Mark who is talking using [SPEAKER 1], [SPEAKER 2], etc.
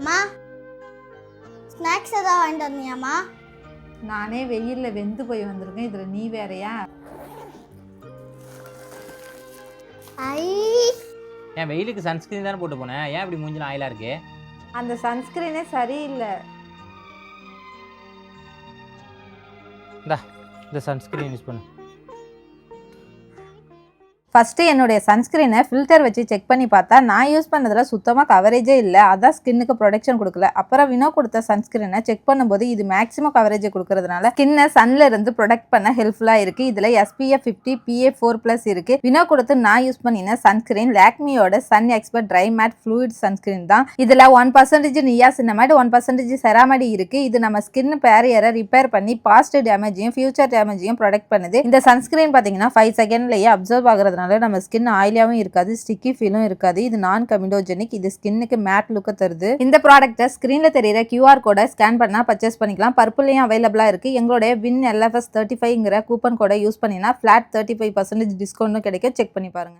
[SPEAKER 1] அம்மா ஸ்நாக்ஸ் ஏதாவது வாங்கிட்டு வந்தியாம்மா?
[SPEAKER 2] நானே வெயிலில் வெந்து போய் வந்திருக்கேன், இதில் நீ வேறையா?
[SPEAKER 1] ஐ
[SPEAKER 3] ஏன் வெயிலுக்கு சன்ஸ்கிரீன் தானே போட்டு போனேன், ஏன் இப்படி மூஞ்சில ஆயிலா இருக்கு?
[SPEAKER 2] அந்த சன்ஸ்கிரீனே சரியில்லை.
[SPEAKER 3] இந்த சன்ஸ்கிரீன் யூஸ் பண்ணு.
[SPEAKER 2] ஃபஸ்ட்டு என்னுடைய சன்ஸ்க்ரீனை ஃபில்டர் வச்சு செக் பண்ணி பார்த்தா நான் யூஸ் பண்ணதில் சுத்தமாக கவரேஜே இல்லை, அதான் ஸ்கின்னுக்கு ப்ரொடெக்ஷன் கொடுக்கல. அப்புறம் வினோ கொடுத்த சன்ஸ்க்ரீனை செக் பண்ணும்போது இது மேக்ஸிமம் கவரேஜை கொடுக்கறதுனால ஸ்கின்னை சன்ல இருந்து ப்ரொடெக்ட் பண்ண ஹெல்ப்ஃபுல்லாக இருக்குது. இதில் SPF 50 PA4+ இருக்குது. வினோ கொடுத்து நான் யூஸ் பண்ணின சன்ஸ்க்ரீன் லாக்மியோட sun expert dry matte fluid sunscreen தான். இதில் 1% நியாசினமைட் 1% செராமைடு இருக்குது. இது நம்ம ஸ்கின் பேரியரை ரிப்பேர் பண்ணி பாஸ்ட் டேமேஜையும் ஃபியூச்சர் டேமேஜையும் ப்ரொடெக்ட் பண்ணுது. இந்த சன்ஸ்க்ரீன் பார்த்தீங்கன்னா 5 செகண்ட்லேயே அப்சர்வ் ஆகுறதுனால நம்ம ஸ்கின் ஆயிலியாவும் இருக்காது, ஸ்டிக்கி ஃபீலும் இருக்காது. இது நான் கமிடோஜெனிக். இது ஸ்கின்னுக்கு மேட் லுக்க தருது. இந்த ப்ராடக்ட்டை ஸ்கிரீன்ல தெரியுற QR கோடை ஸ்கேன் பண்ணா பர்ச்சேஸ் பண்ணிக்கலாம். பர்பிள்லையும் அவைலபிளா இருக்கு. எங்களுடைய வின் LFS 35ங்கிற கூப்பன் கோடை யூஸ் பண்ணினா ஃபிளாட் 35% டிஸ்கவுண்ட் கிடைக்கும். செக் பண்ணி பாருங்க.